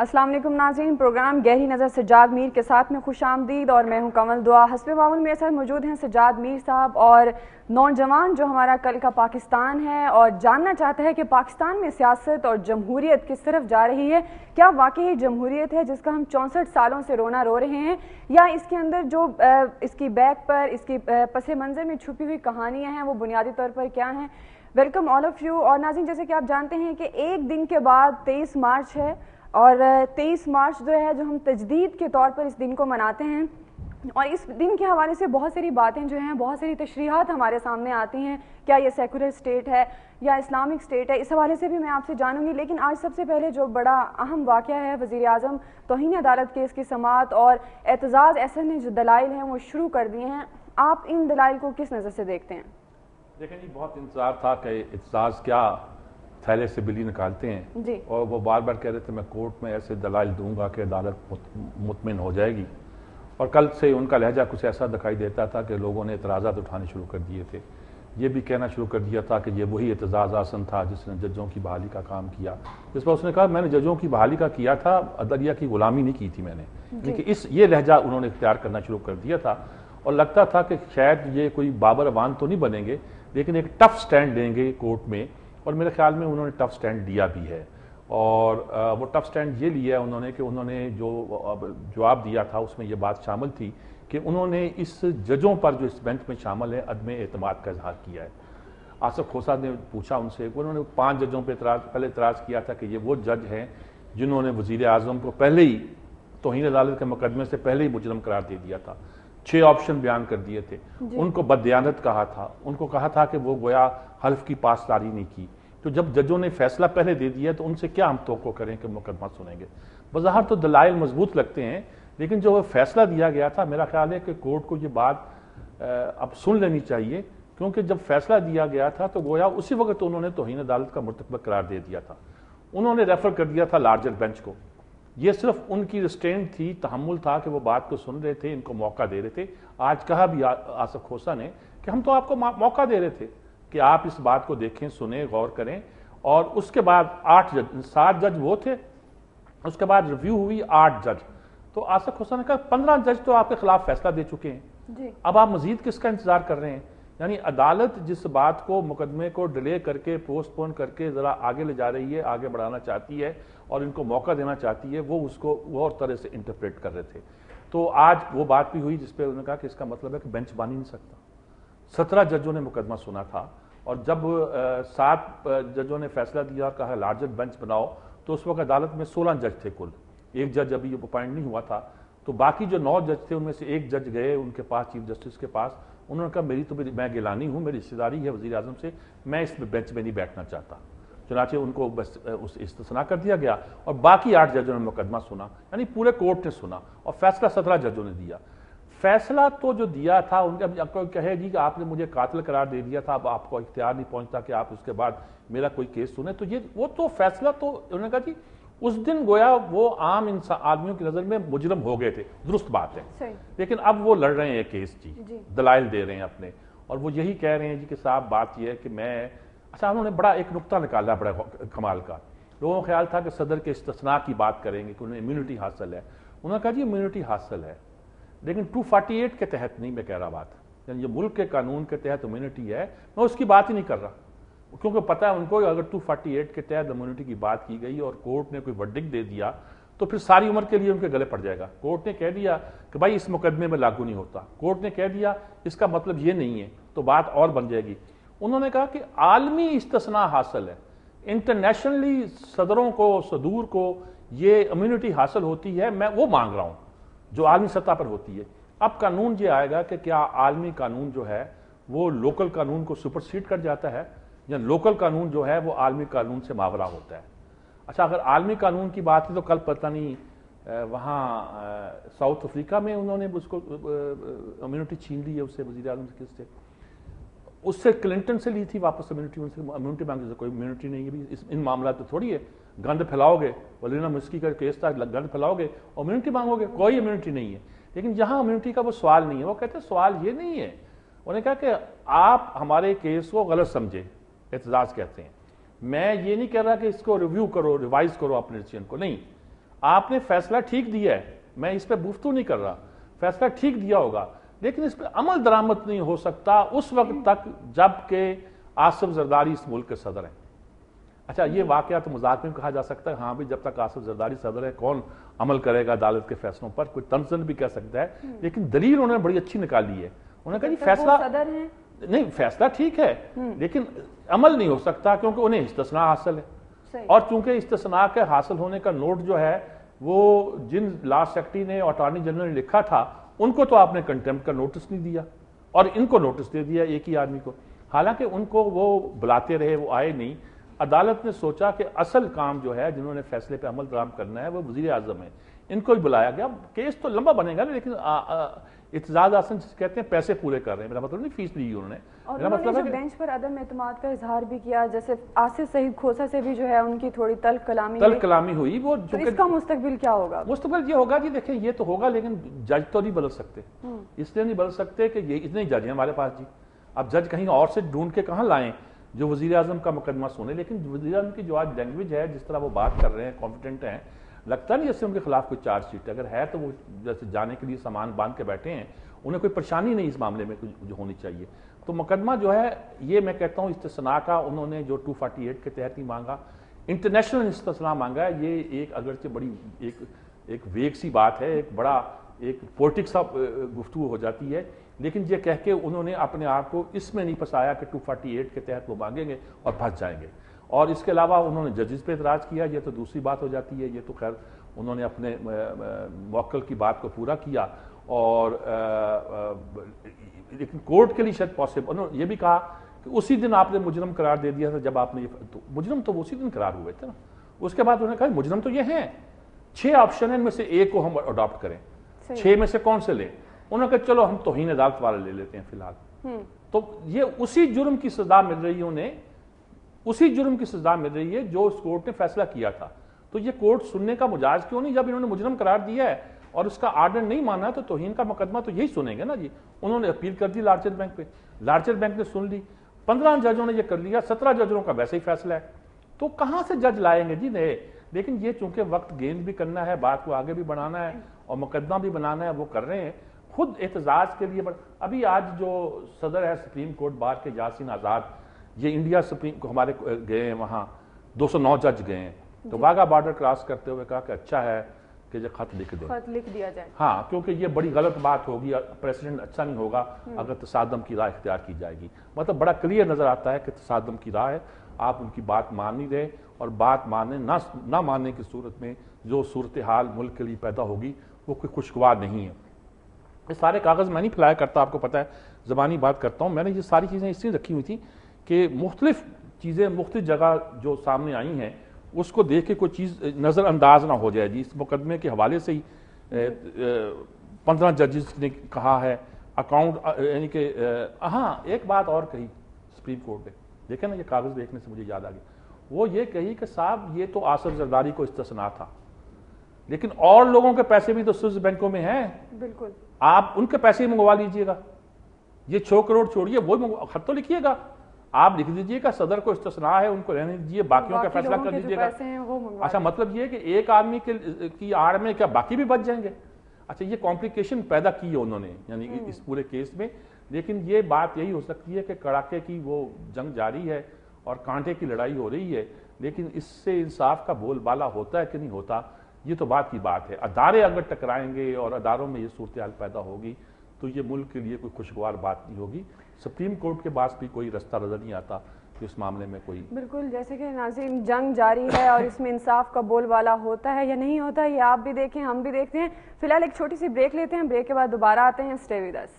अस्सलाम वालेकुम नाज़रीन, प्रोग्राम गहरी नज़र सज्जाद मीर के साथ में खुश आमदीद और मैं हूं कमल दुआ। हस्बे मामूल मेरे साथ मौजूद हैं सज्जाद मीर साहब और नौजवान जो हमारा कल का पाकिस्तान है और जानना चाहता है कि पाकिस्तान में सियासत और जमहूरियत किस तरफ जा रही है। क्या वाकई जमहूरियत है जिसका हम 64 सालों से रोना रो रहे हैं, या इसके अंदर जो इसकी बैक पर इसकी पस मंज़र में छुपी हुई कहानियाँ हैं वो बुनियादी तौर पर क्या हैं। Welcome all of you. और नाज़रीन, जैसे कि आप जानते हैं कि एक दिन के बाद 23 मार्च है और 23 मार्च जो है जो हम तजदीद के तौर पर इस दिन को मनाते हैं, और इस दिन के हवाले से बहुत सारी बातें जो हैं, बहुत सारी तशरीहात हमारे सामने आती हैं। क्या ये सेकुलर स्टेट है या इस्लामिक स्टेट है, इस हवाले से भी मैं आपसे जानूंगी। लेकिन आज सबसे पहले जो बड़ा अहम वाक़या है, वज़ीर आज़म तौहीन अदालत केस की समाअत और एतजाज़ ऐसे ने जो दलाइल हैं वो शुरू कर दिए हैं। आप इन दलाइल को किस नज़र से देखते हैं? देखें जी, बहुत इंतजार था कि एतजाज़ क्या थैले से बिल्ली निकालते हैं जी। और वो बार बार कह रहे थे मैं कोर्ट में ऐसे दलाइल दूंगा कि अदालत मुतमिन हो जाएगी। और कल से उनका लहजा कुछ ऐसा दिखाई देता था कि लोगों ने एतराज़ात उठाने शुरू कर दिए थे। ये भी कहना शुरू कर दिया था कि ये वही एतजाज़ आसन था जिसने जजों की बहाली का काम किया। इस पर उसने कहा मैंने जजों की बहाली का किया था, अदलिया की गुलामी नहीं की थी मैंने। लेकिन ये लहजा उन्होंने इख्तियार करना शुरू कर दिया था और लगता था कि शायद ये कोई बाबर अवान तो नहीं बनेंगे, लेकिन एक टफ स्टैंड देंगे कोर्ट में। और मेरे ख्याल में उन्होंने टफ स्टैंड दिया भी है। और वो टफ स्टैंड ये लिया है उन्होंने कि उन्होंने जो जवाब दिया था उसमें ये बात शामिल थी कि उन्होंने इस जजों पर जो इस बेंच में शामिल है अदम एतमाद का इजहार किया है। आसिफ खोसा ने पूछा उनसे, उन्होंने 5 जजों पर पहले इतराज़ किया था कि ये वो जज हैं जिन्होंने वज़ीर आज़म को पहले ही तौहीन अदालत के मुकदमे से पहले ही मुजरम करार दे दिया था। 6 ऑप्शन बयान कर दिए थे, उनको बददियानत कहा था, उनको कहा था कि वो गोया हल्फ की पासदारी नहीं की। तो जब जजों ने फैसला पहले दे दिया तो उनसे क्या हम तवक्को करें कि मुकदमा सुनेंगे। बज़ाहिर तो दलाइल मजबूत लगते हैं, लेकिन जो फैसला दिया गया था मेरा ख्याल है कि कोर्ट को ये बात अब सुन लेनी चाहिए, क्योंकि जब फैसला दिया गया था तो गोया उसी वक्त उन्होंने तौहीन अदालत का मुर्तकब करार दे दिया था। उन्होंने रेफर कर दिया था लार्जर बेंच को। ये सिर्फ उनकी रिस्ट्रेंट थी, तहम्मुल था कि वो बात को सुन रहे थे, इनको मौका दे रहे थे। आज कहा भी आसिफ खोसा ने कि हम तो आपको मौका दे रहे थे कि आप इस बात को देखें, सुने, गौर करें। और उसके बाद 7 जज वो थे, उसके बाद रिव्यू हुई 8 जज। तो आसिफ खोसा ने कहा 15 जज तो आपके खिलाफ फैसला दे चुके हैं जी। अब आप मजीद किसका इंतजार कर रहे हैं? यानी अदालत जिस बात को, मुकदमे को डिले करके, पोस्टपोन करके जरा आगे ले जा रही है, आगे बढ़ाना चाहती है और इनको मौका देना चाहती है, वो उसको वो और तरह से इंटरप्रेट कर रहे थे। तो आज वो बात भी हुई जिसपे उन्होंने कहा कि इसका मतलब है कि बेंच बन ही नहीं सकता। 17 जजों ने मुकदमा सुना था और जब 7 जजों ने फैसला दिया और कहा लार्जर बेंच बनाओ, तो उस वक्त अदालत में 16 जज थे कुल। एक जज अभी अपॉइंट नहीं हुआ था, तो बाकी जो 9 जज थे उनमें से एक जज गए उनके पास, चीफ जस्टिस के पास। उन्होंने कहा मैं गिलानी हूं, मेरी रिश्तेदारी है वज़ीर आज़म से, मैं इस बेंच में नहीं बैठना चाहता। चुनाचे उनको बस उस इस्तिस्ना कर दिया गया और बाकी 8 जजों ने मुकदमा सुना, यानी पूरे कोर्ट ने सुना और फैसला 17 जजों ने दिया। फैसला तो जो दिया था उनके आपको कहेगी कि आपने मुझे कातिल करार दे दिया था, अब आपको इख्तियार नहीं पहुंचता कि आप उसके बाद मेरा कोई केस सुने। तो ये वो तो फैसला तो उन्होंने कहा जी उस दिन गोया वो आम इंसान आदमियों की नजर में मुजरम हो गए थे, दुरुस्त बात है। लेकिन अब वो लड़ रहे हैं केस जी, दलाइल दे रहे हैं अपने, और वो यही कह रहे हैं जी कि साहब बात यह है कि मैं अच्छा। उन्होंने बड़ा एक नुक्ता निकाला बड़ा कमाल का। लोगों को ख्याल था कि सदर के इस्तिस्ना की बात करेंगे कि उन्हें इम्यूनिटी हासिल है। उन्होंने कहा जी इम्यूनिटी हासिल है, लेकिन 248 के तहत नहीं मैं कह रहा बात, यानी ये मुल्क के कानून के तहत इम्यूनिटी है, मैं उसकी बात ही नहीं कर रहा। क्योंकि पता है उनको अगर 248 के तहत इम्यूनिटी की बात की गई और कोर्ट ने कोई वर्डिक्ट दे दिया तो फिर सारी उम्र के लिए उनके गले पड़ जाएगा। कोर्ट ने कह दिया कि भाई इस मुकदमे में लागू नहीं होता, कोर्ट ने कह दिया इसका मतलब ये नहीं है, तो बात और बन जाएगी। उन्होंने कहा कि आलमी इस्तिस्ना हासिल है, इंटरनेशनली सदरों को, सदूर को ये इम्यूनिटी हासिल होती है, मैं वो मांग रहा हूं जो आलमी सतह पर होती है। अब कानून ये आएगा कि क्या आलमी कानून जो है वो लोकल कानून को सुपरसीड कर जाता है, या लोकल कानून जो है वो आलमी कानून से मावरा होता है। अच्छा, अगर आलमी कानून की बात है तो कल पता नहीं वहाँ साउथ अफ्रीका में उन्होंने उसको इम्यूनिटी छीन ली है उससे, वज़ीर आज़म से, किससे, उससे क्लिंटन से ली थी वापस इम्यूनिटी, उनसे इम्यूनिटी मांगी से कोई इम्यूनिटी नहीं है। इन मामला तो थोड़ी है, गंद फैलाओगे, वलीना मुस्की का केस था, गंद फैलाओगे और इम्यूनिटी मांगोगे, कोई इम्यूनिटी नहीं है। लेकिन जहां इम्यूनिटी का वो सवाल नहीं है, वो कहते सवाल ये नहीं है, उन्होंने कहा कि आप हमारे केस को गलत समझे, एतजाज कहते हैं। मैं ये नहीं कह रहा कि इसको रिव्यू करो, रिवाइज करो अपने डिसीजन को, नहीं, آپ نے فیصلہ ٹھیک دیا ہے، میں اس پہ گفتگو نہیں کر رہا، فیصلہ ٹھیک دیا ہوگا، لیکن اس پہ عمل درآمد نہیں ہو سکتا اس وقت تک جب کہ آصف زرداری اس ملک کے صدر ہیں۔ اچھا یہ واقعہ تو مذاق میں کہا جا سکتا ہے، ہاں بھی جب تک آصف زرداری صدر ہے کون عمل کرے گا عدالت کے فیصلوں پر، کوئی تنزل بھی کہہ سکتا ہے، لیکن دلیل انہوں نے بڑی اچھی نکالی ہے۔ انہوں نے کہا جی فیصلہ نہیں، فیصلہ ٹھیک ہے لیکن عمل نہیں ہو سکتا کیونکہ انہیں استثناء حاصل ہے، اور چونکہ استثناء کے حاصل ہونے کا نوٹ جو ہے وہ جن لا سیکرٹری نے اٹارنی جنرل نے لکھا تھا ان کو تو آپ نے کنٹمپٹ کا نوٹس نہیں دیا، اور ان کو نوٹس دے دیا ایک ہی آدمی کو، حالانکہ ان کو وہ بلاتے رہے، وہ آئے نہیں۔ عدالت نے سوچا کہ اصل کام جو ہے جنہوں نے فیصلے پہ عمل درآمد کرنا ہے وہ وزیر اعظم ہے، ان کو ہی بلایا گیا۔ کیس تو لمبا بنے گا لیکن اعتزاز احسن کہتے ہیں پیسے پورے کر رہے ہیں، میرا مطلب نہیں فیس لی انہوں نے، میرا مطلب ہے کہ بینچ پر عدم اعتماد کا اظہار بھی کیا، جیسے آصف سعید کھوسہ سے بھی جو ہے ان کی تھوڑی تلخ کلامی ہوئی، وہ اس کا مستقبل کیا ہوگا؟ مستقبل یہ ہوگا جی دیکھیں یہ تو ہوگا لیکن جج تو نہیں بدل سکتے، اس لیے نہیں بدل سکتے کہ یہ اتنے جج ہیں ہمارے پاس جی، اب جج کہیں اور سے ڈھونڈ کے کہاں لائیں جو وزیر اعظم کا مقدمہ سنے، لیکن وزیر اعظم کی جو آج لینگویج ہے، جس طرح وہ بات کر رہے ہیں، کانفیڈنٹ ہیں، لگتا نہیں جیسے ان کے خلاف کوئی چارج شیٹ ہے، اگر ہے تو وہ جیسے جانے کے لیے سامان باندھ کے بیٹھے ہیں، انہیں کوئی پریشانی نہیں اس معاملے میں جو ہونی چاہیے۔ تو مقدمہ جو ہے یہ میں کہتا ہوں استثناء کا انہوں نے جو 248 کے تحت ہی مانگا، انٹرنیشنل استثناء مانگا ہے، یہ ایک اگرچہ بڑی ایک ویگ سی بات ہے، ایک بڑا ایک پولیٹکس سا گفتگو ہو جاتی ہے، لیکن یہ کہہ کے انہوں نے اپنے آپ کو اس میں نہیں پھنسایا کہ 248 کے تحت وہ مانگیں گے اور پھنس جائیں گے، اور اس کے علاوہ انہوں نے ججز پہ اعتراض کیا، یہ تو دوسری بات ہو جاتی ہے، یہ تو خیر انہوں نے اپنے موکل کی بات کو پورا کیا، اور لیکن کورٹ کے لیے شاید پاسبل انہوں نے یہ بھی کہا کہ اسی دن آپ نے مجرم قرار دے دیا تھا جب آپ نے مجرم تو اسی دن قرار ہوئے تھے نا، اس کے بعد انہوں نے کہا مجرم تو یہ ہیں، 6 آپشن ہیں ان میں سے ایک کو ہم اڈاپٹ کریں، 6 میں سے کون سے لیں؟ انہوں نے کہا چلو ہم توہین عدالت والے لے لیتے ہیں فی الحال، تو یہ اسی جرم کی سزا مل رہی ہے انہیں، اسی جرم کی سزا مل رہی ہے جو اس کورٹ نے فیصلہ کیا تھا، تو یہ کورٹ سننے کا مجاز کیوں نہیں؟ جب انہوں نے مجرم قرار دیا ہے اور اس کا آرڈر نہیں مانا تو توہین کا مقدمہ تو یہی سنیں گے نا جی۔ انہوں نے اپیل کر دی لارجر بینک پہ، لارجر بینک نے سن لی، 15 ججوں نے یہ کر لیا، 17 ججوں کا ویسے ہی فیصلہ ہے، تو کہاں سے جج لائیں گے جی نئے؟ لیکن یہ چونکہ وقت گیند بھی کرنا ہے، بات کو آگے بھی بڑھانا ہے اور مقدمہ بھی بنانا ہے، وہ کر رہے ہیں خود احتجاج کے لیے۔ ابھی آج جو صدر ہے سپریم کورٹ بار کے یاسین آزاد، یہ انڈیا سپریم کو ہمارے گئے ہیں، وہاں 209 جج گئے ہیں، تو واگا بارڈر کراس کرتے ہوئے کہا کہ اچھا ہے کہ یہ خط لکھ دیا جائے، ہاں کیونکہ یہ بڑی غلط بات ہوگی، پریسیڈنٹ اچھا نہیں ہوگا اگر تصادم کی راہ اختیار کی جائے گی۔ مطلب بڑا کلیئر نظر آتا ہے کہ تصادم کی راہ ہے، آپ ان کی بات مان نہیں رہے، اور بات نہ ماننے کی صورت میں جو صورتحال ملک کے لیے پیدا ہوگی وہ کوئی خوشگوار نہیں ہے۔ یہ سارے کاغذ میں نہیں پھیلایا کرتا، آپ کو پتہ ہے زبانی بات کرتا ہوں، میں نے یہ ساری چیزیں اس لیے رکھی ہوئی تھیں کہ مختلف چیزیں مختلف جگہ جو سامنے آئی ہیں اس کو دیکھ کے کوئی چیز نظر انداز نہ ہو جائے جی۔ اس مقدمے کے حوالے سے ہی 15 ججز نے کہا ہے اکاؤنٹ، یعنی کہ ہاں ایک بات اور کہی سپریم کورٹ نے، دیکھیں نا یہ کاغذ دیکھنے سے مجھے یاد آ گئی، وہ یہ کہی کہ صاحب یہ تو آصف زرداری کو استثناء تھا، لیکن اور لوگوں کے پیسے بھی تو سوئس بینکوں میں ہیں، بالکل آپ ان کے پیسے ہی منگوا لیجئے گا، یہ 6 کروڑ چھوڑیے، وہ خط تو لکھیے گا، آپ لکھ دیجئے گا صدر کو استثناء ہے، ان کو رہنے دیجئے، باقیوں کا فیصلہ کر دیجئے گا۔ اچھا مطلب یہ کہ ایک آدمی کی آڑ میں کیا باقی بھی بچ جائیں گے؟ اچھا یہ کمپلیکیشن پیدا کی ہے انہوں نے، یعنی اس پورے کیس میں، لیکن یہ بات یہی ہو سکتی ہے کہ کڑاکے کی وہ جنگ جاری ہے اور کانٹے کی لڑائی ہو رہی ہے، لیکن اس سے انصاف کا بول بالا ہوتا ہے کہ نہیں ہوتا، یہ تو بات کی بات ہے۔ ادارے اگر ٹکرائیں گے اور اداروں میں یہ صورتحال پیدا ہوگی تو یہ ملک کے لیے کوئی خوشگوار بات نہیں ہوگی۔ سپریم کورٹ کے پاس بھی کوئی رستہ نظر نہیں آتا کہ اس معاملے میں کوئی، بالکل جیسے کہ ناظرین جنگ جاری ہے اور اس میں انصاف کا بول بالا ہوتا ہے یا نہیں ہوتا، یہ آپ بھی دیکھیں ہم بھی دیکھتے ہیں۔ فی الحال ایک چھوٹی سی بریک لیتے ہیں، بریک کے بعد دوبارہ آتے ہیں، اسٹے ود اس۔